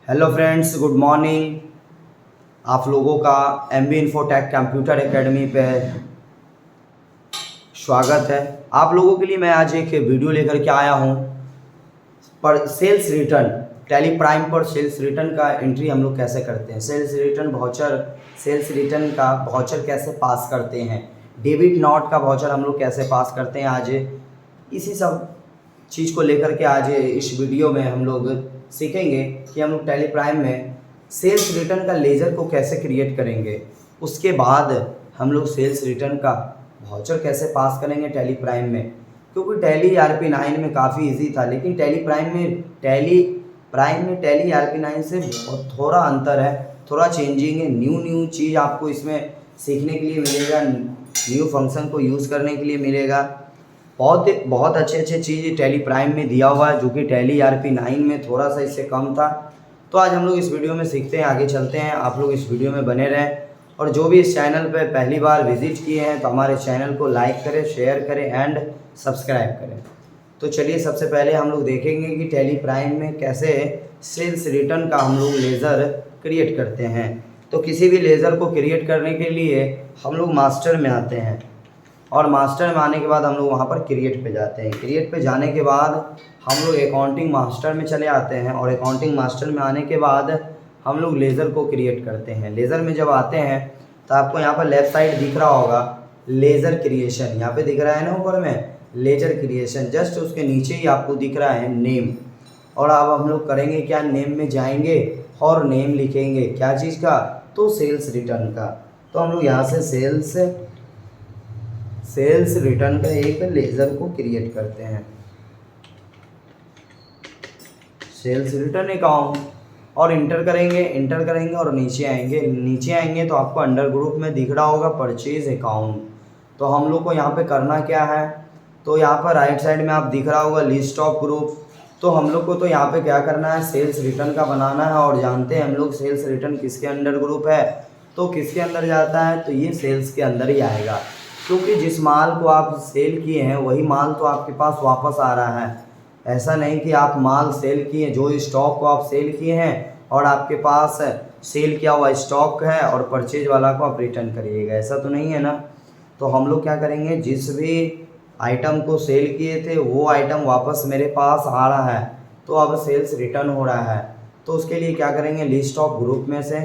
Hello friends, good morning. आप लोगों का MB इन्फोटेक कंप्यूटर एकेडमी पे स्वागत है। आप लोगों के लिए मैं आज एक वीडियो लेकर के आया हूँ पर सेल्स रिटर्न टैली प्राइम पर सेल्स रिटर्न का एंट्री हम लोग कैसे करते हैं, सेल्स रिटर्न का वाउचर कैसे पास करते हैं, डेबिट नोट का वाउचर हम लोग कैसे पास करते हैं। आज इसी सब चीज़ को लेकर के आज इस वीडियो में हम लोग सीखेंगे कि हम लोग टैली प्राइम में सेल्स रिटर्न का लेजर को कैसे क्रिएट करेंगे। उसके बाद हम लोग सेल्स रिटर्न का वाउचर कैसे पास करेंगे टैली प्राइम में, क्योंकि टैली ERP9 में काफ़ी इजी था, लेकिन टैली प्राइम में टैली ERP9 से बहुत थोड़ा अंतर है, थोड़ा चेंजिंग है। न्यू चीज़ आपको इसमें सीखने के लिए मिलेगा, न्यू फंक्शन को यूज़ करने के लिए मिलेगा। बहुत अच्छे चीज़ टैली प्राइम में दिया हुआ है, जो कि टैली ERP9 में थोड़ा सा इससे कम था। तो आज हम लोग इस वीडियो में सीखते हैं, आगे चलते हैं। आप लोग इस वीडियो में बने रहें, और जो भी इस चैनल पे पहली बार विजिट किए हैं तो हमारे चैनल को लाइक करें, शेयर करें एंड सब्सक्राइब करें। तो चलिए, सबसे पहले हम लोग देखेंगे कि टैली प्राइम में कैसे सेल्स रिटर्न का हम लोग लेज़र क्रिएट करते हैं। तो किसी भी लेज़र को क्रिएट करने के लिए हम लोग मास्टर में आते हैं, और मास्टर में आने के बाद हम लोग वहाँ पर क्रिएट पे जाते हैं। क्रिएट पे जाने के बाद हम लोग अकाउंटिंग मास्टर में चले आते हैं, और अकाउंटिंग मास्टर में आने के बाद हम लोग लेज़र को क्रिएट करते हैं। लेज़र में जब आते हैं तो आपको यहाँ पर लेफ़्ट साइड दिख रहा होगा लेज़र क्रिएशन, यहाँ पे दिख रहा है ना ऊपर में लेज़र क्रिएशन, जस्ट उसके नीचे ही आपको दिख रहा है नेम। और अब हम लोग करेंगे क्या, नेम में जाएंगे और नेम लिखेंगे क्या चीज़ का, तो सेल्स रिटर्न का। तो हम लोग यहाँ से सेल्स रिटर्न का एक लेज़र को क्रिएट करते हैं, सेल्स रिटर्न अकाउंट, और इंटर करेंगे और नीचे आएंगे तो आपको अंडर ग्रुप में दिख रहा होगा परचेज अकाउंट। तो हम लोग को यहाँ पे करना क्या है, तो यहाँ पर राइट साइड में आप दिख रहा होगा लिस्ट ऑफ ग्रुप। तो हम लोग को तो यहाँ पे क्या करना है, सेल्स रिटर्न का बनाना है। और जानते हैं हम लोग सेल्स रिटर्न किसके अंडर ग्रुप है, तो किसके अंदर जाता है, तो ये सेल्स के अंदर ही आएगा, क्योंकि जिस माल को आप सेल किए हैं वही माल तो आपके पास वापस आ रहा है। ऐसा नहीं कि आप माल सेल किए, जो स्टॉक को आप सेल किए हैं और आपके पास सेल किया हुआ स्टॉक है और परचेज वाला को आप रिटर्न करिएगा, ऐसा तो नहीं है ना। तो हम लोग क्या करेंगे, जिस भी आइटम को सेल किए थे वो आइटम वापस मेरे पास आ रहा है, तो अब सेल्स रिटर्न हो रहा है। तो उसके लिए क्या करेंगे, लिस्ट ऑफ ग्रुप में से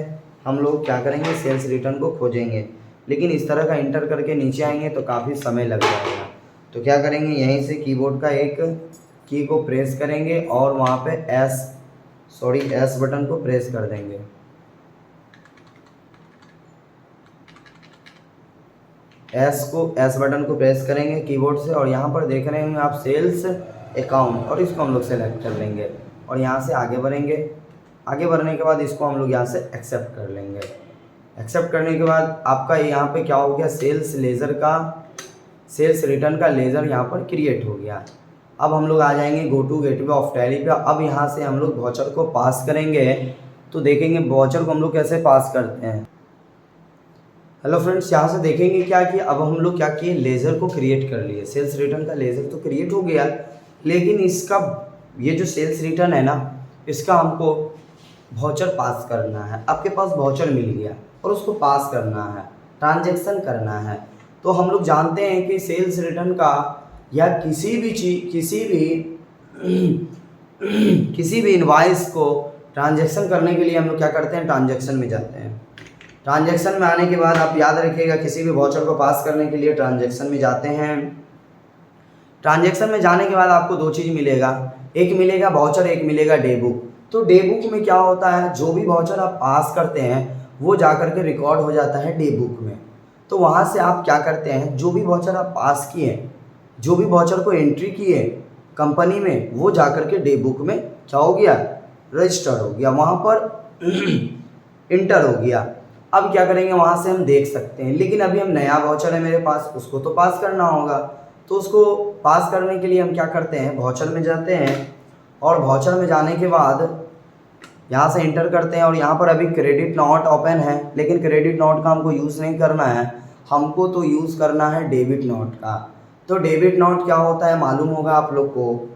हम लोग क्या करेंगे, सेल्स रिटर्न को खोजेंगे। लेकिन इस तरह का इंटर करके नीचे आएंगे तो काफ़ी समय लग जाएगा। तो क्या करेंगे, यहीं से कीबोर्ड का एक की को प्रेस करेंगे और वहाँ पे एस बटन को प्रेस कर देंगे। एस बटन को प्रेस करेंगे कीबोर्ड से, और यहाँ पर देख रहे हैं आप सेल्स अकाउंट, और इसको हम लोग सेलेक्ट कर लेंगे और यहाँ से आगे बढ़ेंगे। आगे बढ़ने के बाद इसको हम लोग यहाँ से एक्सेप्ट कर लेंगे। एक्सेप्ट करने के बाद आपका यहाँ पे क्या हो गया, सेल्स रिटर्न का लेज़र यहाँ पर क्रिएट हो गया। अब हम लोग आ जाएंगे go to gateway of Tally पे। अब यहाँ से हम लोग वाउचर को पास करेंगे, तो देखेंगे वाउचर को हम लोग कैसे पास करते हैं। हेलो फ्रेंड्स, यहाँ से देखेंगे क्या कि अब हम लोग क्या किए, लेज़र को क्रिएट कर लिए। सेल्स रिटर्न का लेज़र तो क्रिएट हो गया, लेकिन इसका ये जो सेल्स रिटर्न है ना, इसका हमको वाउचर पास करना है। आपके पास वाउचर मिल गया और उसको पास करना है, ट्रांजैक्शन करना है। तो हम लोग जानते हैं कि सेल्स रिटर्न का या किसी भी इनवॉइस को ट्रांजैक्शन करने के लिए हम लोग क्या करते हैं, ट्रांजैक्शन में जाते हैं। ट्रांजैक्शन में आने के बाद आप याद रखिएगा, किसी भी वाउचर को पास करने के लिए ट्रांजैक्शन में जाते हैं। ट्रांजैक्शन में जाने के बाद आपको दो चीज़ मिलेगा, एक मिलेगा वाउचर, एक मिलेगा डे बुक। तो डे बुक में क्या होता है, जो भी वाउचर आप पास करते हैं वो जा करके रिकॉर्ड हो जाता है डे बुक में। तो वहाँ से आप क्या करते हैं, जो भी वाउचर आप पास किए, जो भी वाउचर को एंट्री किए कंपनी में, वो जा करके डे बुक में क्या हो गया, रजिस्टर हो गया, वहाँ पर इंटर हो गया। अब क्या करेंगे, वहाँ से हम देख सकते हैं, लेकिन अभी हम नया वाउचर है मेरे पास, उसको तो पास करना होगा। तो उसको पास करने के लिए हम क्या करते हैं, वाउचर में जाते हैं, और वाउचर में जाने के बाद यहाँ से इंटर करते हैं। और यहाँ पर अभी क्रेडिट नोट ओपन है, लेकिन क्रेडिट नोट का हमको यूज़ नहीं करना है, हमको तो यूज़ करना है डेबिट नोट का। तो डेबिट नोट क्या होता है मालूम होगा आप लोग को,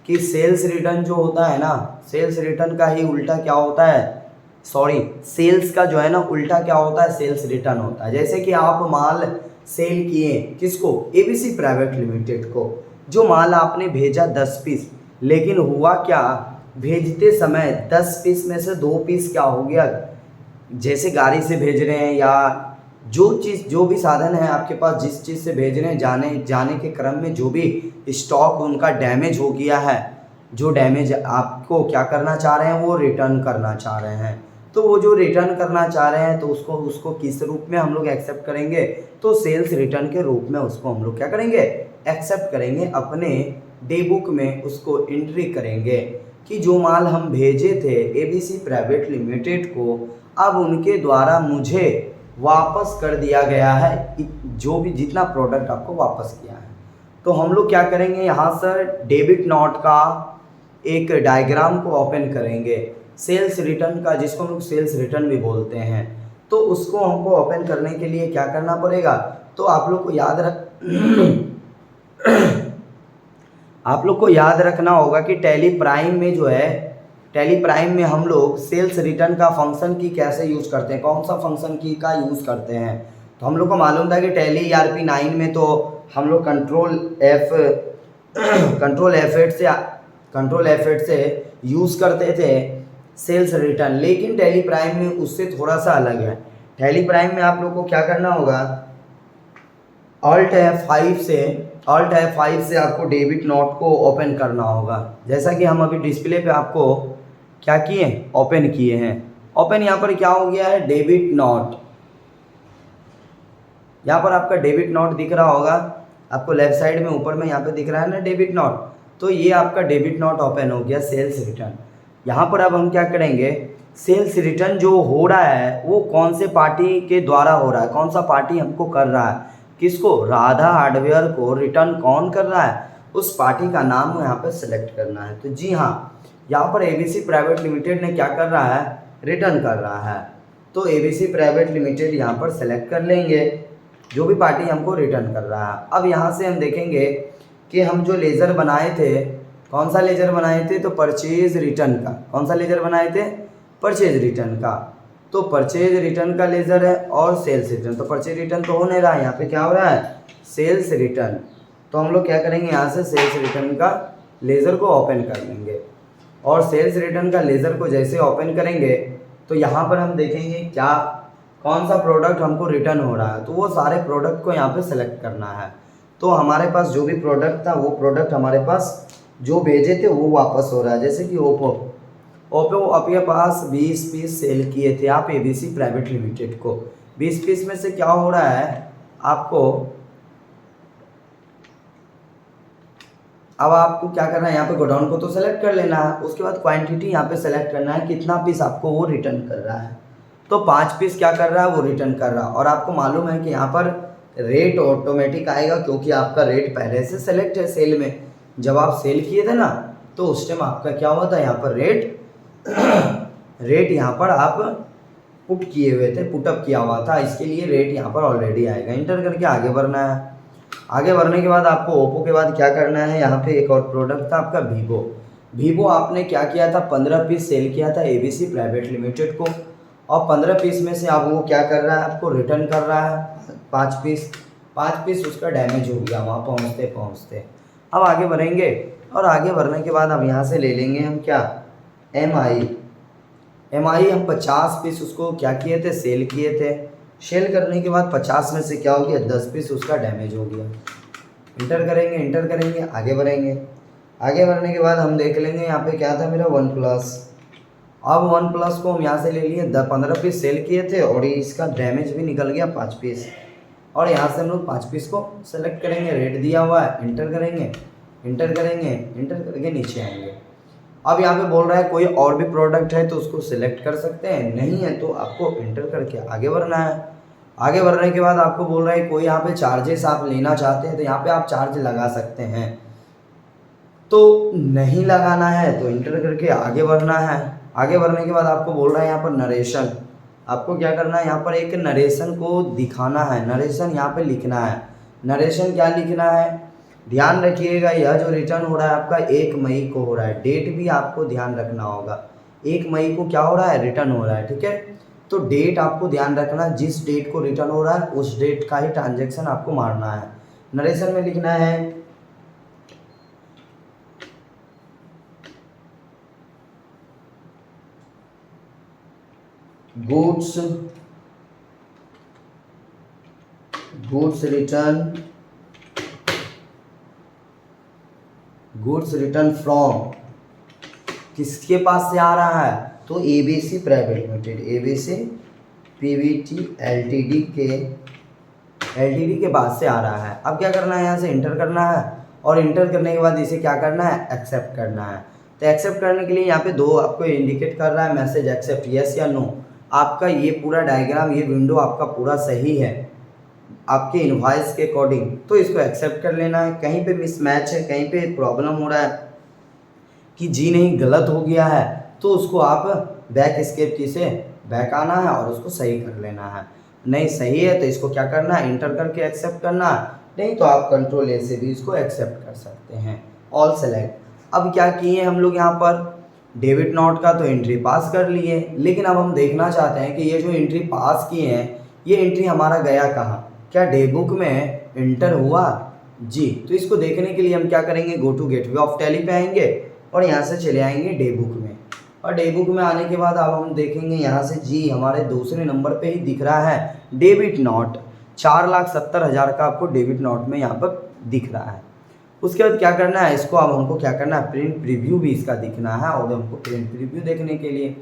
कि सेल्स रिटर्न जो होता है ना, सेल्स रिटर्न का ही उल्टा क्या होता है, सॉरी, सेल्स का जो है ना उल्टा क्या होता है, सेल्स रिटर्न होता है। जैसे कि आप माल सेल किए, किसको, एबीसी प्राइवेट लिमिटेड को, जो माल आपने भेजा 10 पीस, लेकिन हुआ क्या, भेजते समय 10 पीस में से 2 पीस क्या हो गया, जैसे गाड़ी से भेज रहे हैं या जो भी साधन है आपके पास, जिस चीज़ से भेज रहे हैं, जाने के क्रम में जो भी स्टॉक उनका डैमेज हो गया है, जो डैमेज आपको क्या करना चाह रहे हैं, वो रिटर्न करना चाह रहे हैं। तो वो जो रिटर्न करना चाह रहे हैं तो उसको किस रूप में हम लोग एक्सेप्ट करेंगे, तो सेल्स रिटर्न के रूप में उसको हम लोग क्या करेंगे, एक्सेप्ट करेंगे, अपने डे बुक में उसको एंट्री करेंगे कि जो माल हम भेजे थे एबीसी प्राइवेट लिमिटेड को, अब उनके द्वारा मुझे वापस कर दिया गया है, जो भी जितना प्रोडक्ट आपको वापस किया है। तो हम लोग क्या करेंगे, यहाँ से डेबिट नोट का एक डायग्राम को ओपन करेंगे, सेल्स रिटर्न का, जिसको हम लोग सेल्स रिटर्न भी बोलते हैं। तो उसको हमको ओपन करने के लिए क्या करना पड़ेगा, तो आप लोग को याद रखना होगा कि टैली प्राइम में जो है, टैली प्राइम में हम लोग सेल्स रिटर्न का फंक्शन की कैसे यूज़ करते हैं, कौन सा फंक्शन की का यूज़ करते हैं। तो हम लोग को मालूम था कि टैली ईआरपी 9 में तो हम लोग कंट्रोल F8 से यूज़ करते थे सेल्स रिटर्न, लेकिन टैली प्राइम में उससे थोड़ा सा अलग है। टैली प्राइम में आप लोग को क्या करना होगा, Alt F5 से आपको डेबिट नोट को ओपन करना होगा, जैसा कि हम अभी डिस्प्ले पे आपको क्या किए, ओपन किए हैं। ओपन यहाँ पर क्या हो गया है, डेबिट नोट, यहाँ पर आपका डेबिट नोट दिख रहा होगा आपको, लेफ्ट साइड में ऊपर में यहाँ पे दिख रहा है ना डेबिट नोट, तो ये आपका डेबिट नोट ओपन हो गया, सेल्स रिटर्न। यहाँ पर अब हम क्या करेंगे, सेल्स रिटर्न जो हो रहा है वो कौन से पार्टी के द्वारा हो रहा है, कौन सा पार्टी हमको कर रहा है, किसको, राधा हार्डवेयर को रिटर्न कौन कर रहा है, उस पार्टी का नाम यहाँ पर सेलेक्ट करना है। तो जी हाँ, यहाँ पर एबीसी प्राइवेट लिमिटेड ने क्या कर रहा है, रिटर्न कर रहा है। तो एबीसी प्राइवेट लिमिटेड यहाँ पर सेलेक्ट कर लेंगे, जो भी पार्टी हमको रिटर्न कर रहा है। अब यहाँ से हम देखेंगे कि हम जो लेज़र बनाए थे, कौन सा लेज़र बनाए थे, तो परचेज रिटर्न का, कौन सा लेज़र बनाए थे, परचेज रिटर्न का। तो परचेज रिटर्न का लेज़र है और सेल्स रिटर्न, तो परचेज रिटर्न तो हो नहीं रहा है, यहाँ पे क्या हो रहा है, सेल्स रिटर्न। तो हम लोग क्या करेंगे, यहाँ से सेल्स रिटर्न का लेज़र को ओपन कर लेंगे, और सेल्स रिटर्न का लेज़र को जैसे ओपन करेंगे तो यहाँ पर हम देखेंगे क्या, कौन सा प्रोडक्ट हमको रिटर्न हो रहा है, तो वो सारे प्रोडक्ट को यहाँ पे सेलेक्ट करना है। तो हमारे पास जो भी प्रोडक्ट था, वो प्रोडक्ट हमारे पास जो भेजे थे वो वापस हो रहा है। जैसे कि ओप्पो आपके पास 20 पीस सेल किए थे आप एबीसी प्राइवेट लिमिटेड को, 20 पीस में से क्या हो रहा है आपको, अब आपको क्या करना है, यहाँ पे गोडाउन को तो सेलेक्ट कर लेना है, उसके बाद क्वांटिटी यहाँ पे सेलेक्ट करना है, कितना पीस आपको वो रिटर्न कर रहा है। तो 5 पीस क्या कर रहा है, वो रिटर्न कर रहा है। और आपको मालूम है कि यहाँ पर रेट ऑटोमेटिक आएगा, क्योंकि आपका रेट पहले से सेलेक्ट है सेल में, जब आप सेल किए थे ना, तो उस टाइम आपका क्या हुआ था, यहाँ पर रेट यहाँ पर आप पुट किए हुए थे, पुटअप किया हुआ था, इसके लिए रेट यहाँ पर ऑलरेडी आएगा। इंटर करके आगे बढ़ना है। आगे बढ़ने के बाद आपको ओप्पो के बाद क्या करना है, यहाँ पे एक और प्रोडक्ट था आपका वीवो आपने क्या किया था, 15 पीस सेल किया था एबीसी प्राइवेट लिमिटेड को, और 15 पीस में से आप वो क्या कर रहा है, आपको रिटर्न कर रहा है 5 पीस उसका डैमेज हो गया वहाँ पहुँचते। अब आगे बढ़ेंगे, और आगे बढ़ने के बाद अब यहाँ से ले लेंगे हम क्या, एम आई हम 50 पीस उसको क्या किए थे, सेल किए थे। सेल करने के बाद 50 में से क्या हो गया, 10 पीस उसका डैमेज हो गया। इंटर करेंगे, आगे बढ़ेंगे। आगे बढ़ने के बाद हम देख लेंगे यहाँ पे क्या था मेरा वन प्लस। अब वन प्लस को हम यहाँ से ले लिए, 15 पीस सेल किए थे और इसका डैमेज भी निकल गया 5 पीस, और यहाँ से हम लोग 5 पीस को सेलेक्ट करेंगे, रेट दिया हुआ है, इंटर करके नीचे आएंगे। अब यहाँ पे बोल रहा है कोई और भी प्रोडक्ट है तो उसको सिलेक्ट कर सकते हैं, नहीं है तो आपको इंटर करके आगे बढ़ना है। आगे बढ़ने के बाद आपको बोल रहा है कोई यहाँ पे चार्जेस आप लेना चाहते हैं तो यहाँ पे आप चार्ज लगा सकते हैं, तो नहीं लगाना है तो इंटर करके आगे बढ़ना है। आगे बढ़ने के बाद आपको बोल रहा है यहाँ पर नरेशन, आपको क्या करना है, यहाँ पर एक नरेशन को दिखाना है, नरेशन यहाँ पे लिखना है। नरेशन क्या लिखना है, ध्यान रखिएगा, यह जो रिटर्न हो रहा है आपका 1 मई को हो रहा है। डेट भी आपको ध्यान रखना होगा, 1 मई को क्या हो रहा है, रिटर्न हो रहा है, ठीक है। तो डेट आपको ध्यान रखना, जिस डेट को रिटर्न हो रहा है उस डेट का ही ट्रांजैक्शन आपको मारना है। नरेशन में लिखना है गुड्स रिटर्न फ्रॉम, किसके पास से आ रहा है, तो ABC private limited, ABC Pvt LTD के पास से आ रहा है। अब क्या करना है, यहाँ से इंटर करना है और इंटर करने के बाद इसे क्या करना है, एक्सेप्ट करना है। तो एक्सेप्ट करने के लिए यहाँ पे 2 आपको इंडिकेट कर रहा है मैसेज, एक्सेप्ट यस या नो। आपका ये पूरा डायग्राम, ये विंडो आपका पूरा सही है आपके इनवॉइस के अकॉर्डिंग, तो इसको एक्सेप्ट कर लेना है। कहीं पे मिसमैच है, कहीं पे प्रॉब्लम हो रहा है कि जी नहीं गलत हो गया है, तो उसको आप बैक एस्केप की से बैक आना है और उसको सही कर लेना है। नहीं सही है तो इसको क्या करना है, इंटर करके एक्सेप्ट करना है, नहीं तो आप कंट्रोल ए से भी इसको एक्सेप्ट कर सकते हैं। All select. अब क्या किए हम लोग यहाँ पर, डेबिट नोट का तो एंट्री पास कर लिए, लेकिन अब हम देखना चाहते हैं कि ये जो एंट्री पास किए हैं ये एंट्री हमारा गया कहाँ, क्या डे बुक में इंटर हुआ जी। तो इसको देखने के लिए हम क्या करेंगे, go to gateway of Tally पे आएंगे और यहाँ से चले आएंगे डे बुक में। और डे बुक में आने के बाद अब हम देखेंगे यहाँ से जी हमारे दूसरे नंबर पे ही दिख रहा है डेबिट नोट, 4,70,000 का आपको डेबिट नोट में यहाँ पर दिख रहा है। उसके बाद क्या करना है, इसको अब हमको क्या करना है, प्रिंट प्रीव्यू भी इसका दिखना है और हमको प्रिंट प्रीव्यू देखने के लिए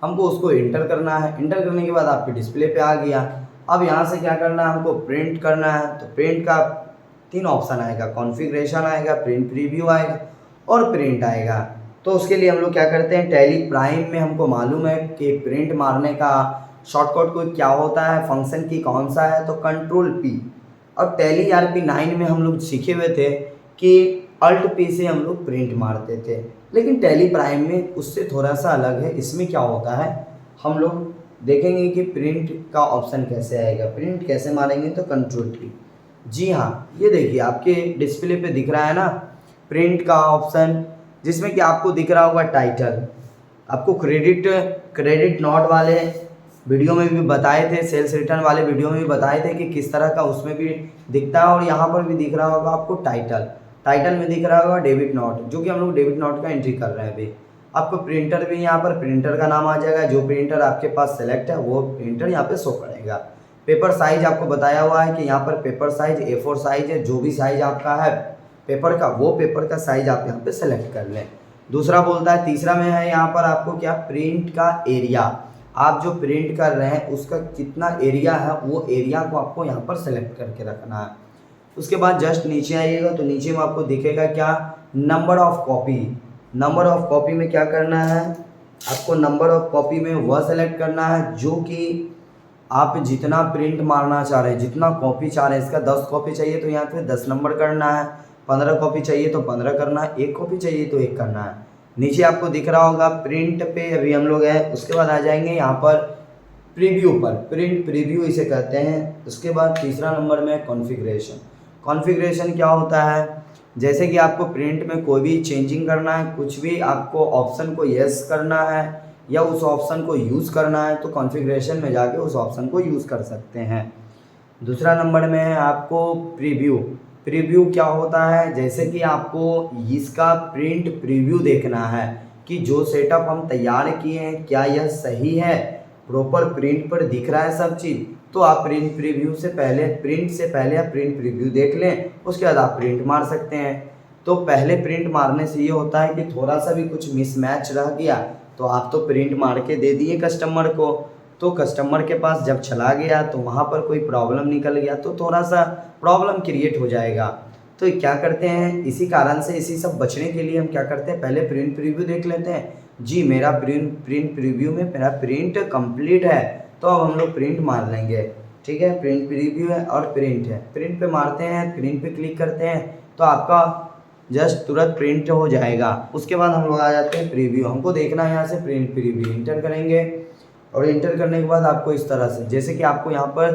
हमको उसको इंटर करना है। इंटर करने के बाद आपके डिस्प्ले पे आ गया। अब यहाँ से क्या करना है, हमको प्रिंट करना है। तो प्रिंट का 3 ऑप्शन आएगा, कॉन्फ़िगरेशन आएगा, प्रिंट प्रीव्यू आएगा और प्रिंट आएगा। तो उसके लिए हम लोग क्या करते हैं, टैली प्राइम में हमको मालूम है कि प्रिंट मारने का शॉर्टकट कोई क्या होता है, फंक्शन की कौन सा है, तो कंट्रोल पी। और टैली RP9 में हम लोग सीखे हुए थे कि अल्ट पी से हम लोग प्रिंट मारते थे, लेकिन टैली प्राइम में उससे थोड़ा सा अलग है। इसमें क्या होता है, हम लोग देखेंगे कि प्रिंट का ऑप्शन कैसे आएगा। प्रिंट कैसे मारेंगे, तो कंट्रोल पी। जी हाँ, ये देखिए आपके डिस्प्ले पे दिख रहा है ना प्रिंट का ऑप्शन, जिसमें कि आपको दिख रहा होगा टाइटल। आपको क्रेडिट नोट वाले वीडियो में भी बताए थे, सेल्स रिटर्न वाले वीडियो में भी बताए थे कि किस तरह का उसमें भी दिखता है। और यहाँ पर भी दिख रहा होगा आपको टाइटल में दिख रहा होगा डेबिट नोट, जो कि हम लोग डेबिट नोट का एंट्री कर रहे हैं अभी। आपको प्रिंटर भी यहाँ पर प्रिंटर का नाम आ जाएगा, जो प्रिंटर आपके पास सेलेक्ट है वो प्रिंटर यहाँ पे शो करेगा। पेपर साइज आपको बताया हुआ है कि यहाँ पर पेपर साइज A4 साइज है, जो भी साइज आपका है पेपर का, वो पेपर का साइज आप यहाँ पे सेलेक्ट कर लें। दूसरा बोलता है, तीसरा में है यहाँ पर आपको क्या, प्रिंट का एरिया। आप जो प्रिंट कर रहे हैं उसका कितना एरिया है, वो एरिया को आपको यहाँ पर सेलेक्ट करके रखना है। उसके बाद जस्ट नीचे आइएगा तो नीचे में आपको दिखेगा क्या, number of copy. Number of copy में क्या करना है, आपको नंबर ऑफ कॉपी में वह सेलेक्ट करना है जो कि आप जितना प्रिंट मारना चाह रहे हैं, जितना कॉपी चाह रहे हैं। इसका 10 कॉपी चाहिए तो यहाँ पे 10 नंबर करना है, 15 कॉपी चाहिए तो 15 करना है, 1 कॉपी चाहिए तो 1 करना है। नीचे आपको दिख रहा होगा प्रिंट पे अभी हम लोग हैं। उसके बाद आ जाएंगे यहाँ पर प्रीव्यू पर, प्रिंट प्रीव्यू इसे कहते हैं। उसके बाद तीसरा नंबर में कॉन्फ़िगरेशन। कॉन्फ़िगरेशन क्या होता है, जैसे कि आपको प्रिंट में कोई भी चेंजिंग करना है, कुछ भी आपको ऑप्शन को यस करना है या उस ऑप्शन को यूज़ करना है, तो कॉन्फ़िगरेशन में जाके उस ऑप्शन को यूज़ कर सकते हैं। दूसरा नंबर में है आपको प्रीव्यू। प्रीव्यू क्या होता है, जैसे कि आपको इसका प्रिंट प्रीव्यू देखना है कि जो सेटअप हम तैयार किए हैं क्या यह सही है, प्रॉपर प्रिंट पर दिख रहा है सब चीज़। तो आप प्रिंट प्रीव्यू से पहले, प्रिंट से पहले आप प्रिंट प्रीव्यू देख लें, उसके बाद आप प्रिंट मार सकते हैं। तो पहले प्रिंट मारने से ये होता है कि थोड़ा सा भी कुछ मिसमैच रह गया तो आप तो प्रिंट मार के दे दिए कस्टमर को, तो कस्टमर के पास जब चला गया तो वहाँ पर कोई प्रॉब्लम निकल गया तो थोड़ा सा प्रॉब्लम क्रिएट हो जाएगा। तो क्या करते हैं, इसी कारण से इसी सब बचने के लिए हम क्या करते हैं, पहले प्रिंट प्रीव्यू देख लेते हैं। जी मेरा प्रिंट प्रीव्यू में मेरा प्रिंट कंप्लीट है, तो अब हम लोग प्रिंट मार लेंगे। ठीक है, प्रिंट प्रीव्यू है और प्रिंट है, प्रिंट पे मारते हैं, प्रिंट पे क्लिक करते हैं तो आपका जस्ट तुरंत प्रिंट हो जाएगा। उसके बाद हम लोग आ जाते हैं प्रीव्यू। हमको देखना है यहाँ से प्रिंट प्रीव्यू, इंटर करेंगे और इंटर करने के बाद आपको इस तरह से, जैसे कि आपको यहाँ पर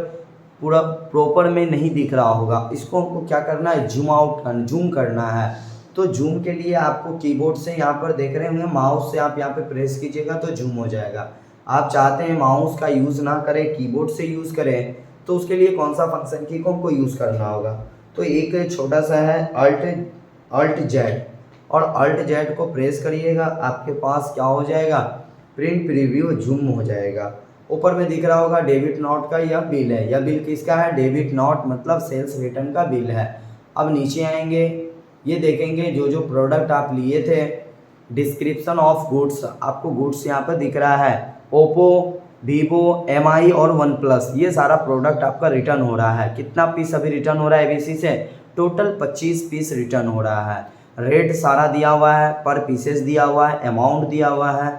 पूरा प्रॉपर में नहीं दिख रहा होगा, इसको हमको क्या करना है, जूम करना है। तो जूम के लिए आपको कीबोर्ड से यहाँ पर देख रहे होंगे, माउस से आप यहाँ पे प्रेस कीजिएगा तो जूम हो जाएगा। आप चाहते हैं माउस का यूज़ ना करें, कीबोर्ड से यूज़ करें, तो उसके लिए कौन सा फंक्शन की को हमको यूज़ करना होगा। तो एक छोटा सा है अल्ट जेड, और अल्ट जेड को प्रेस करिएगा, आपके पास क्या हो जाएगा, प्रिंट प्रीव्यू जूम हो जाएगा। ऊपर में दिख रहा होगा डेबिट नोट का यह बिल है। यह बिल किसका है, डेबिट नोट मतलब सेल्स रिटर्न का बिल है। अब नीचे आएंगे, ये देखेंगे जो जो प्रोडक्ट आप लिए थे, डिस्क्रिप्शन ऑफ गुड्स, आपको गुड्स यहाँ पर दिख रहा है, ओप्पो, वीवो, एमआई और वन प्लस, ये सारा प्रोडक्ट आपका रिटर्न हो रहा है। कितना पीस अभी रिटर्न हो रहा है एबीसी से, टोटल 25 पीस रिटर्न हो रहा है। रेट सारा दिया हुआ है, पर पीसेस दिया हुआ है, अमाउंट दिया हुआ है।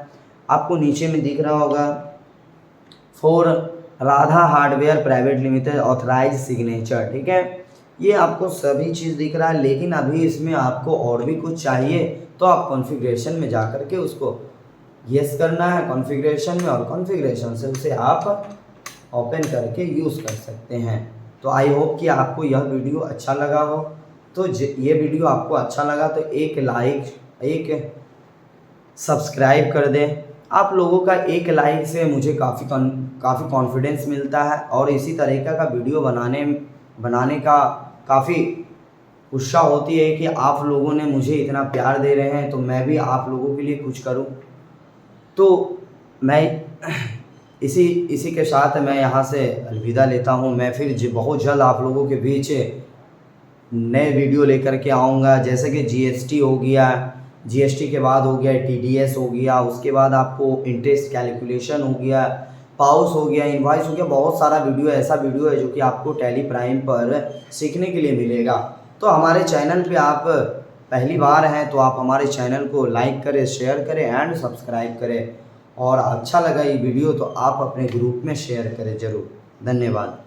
आपको नीचे में दिख रहा होगा for Radha hardware private limited authorise signature, ठीक है, ये आपको सभी चीज़ दिख रहा है। लेकिन अभी इसमें आपको और भी कुछ चाहिए तो आप कॉन्फ़िगरेशन में जा कर के उसको यस करना है कॉन्फ़िगरेशन में, और कॉन्फ़िगरेशन से उसे आप ओपन करके यूज़ कर सकते हैं। तो आई होप कि आपको यह वीडियो अच्छा लगा हो। तो ये वीडियो आपको अच्छा लगा तो एक लाइक, एक सब्सक्राइब कर दें। आप लोगों का एक लाइक से मुझे काफ़ी कॉन्फिडेंस मिलता है, और इसी तरीक़े का वीडियो बनाने का काफ़ी उत्साह होती है कि आप लोगों ने मुझे इतना प्यार दे रहे हैं, तो मैं भी आप लोगों के लिए कुछ करूं। तो मैं इसी के साथ मैं यहाँ से अलविदा लेता हूँ। मैं फिर बहुत जल्द आप लोगों के बीच नए वीडियो लेकर के आऊँगा। जैसे कि जीएसटी हो गया, जीएसटी के बाद हो गया टीडीएस हो गया, उसके बाद आपको इंटरेस्ट कैलकुलेशन हो गया, पाउस हो गया, इनवॉइस हो गया, बहुत सारा वीडियो ऐसा वीडियो है जो कि आपको टैली प्राइम पर सीखने के लिए मिलेगा। तो हमारे चैनल पे आप पहली बार हैं तो आप हमारे चैनल को लाइक करें, शेयर करें एंड सब्सक्राइब करें, और अच्छा लगा ये वीडियो तो आप अपने ग्रुप में शेयर करें ज़रूर। धन्यवाद।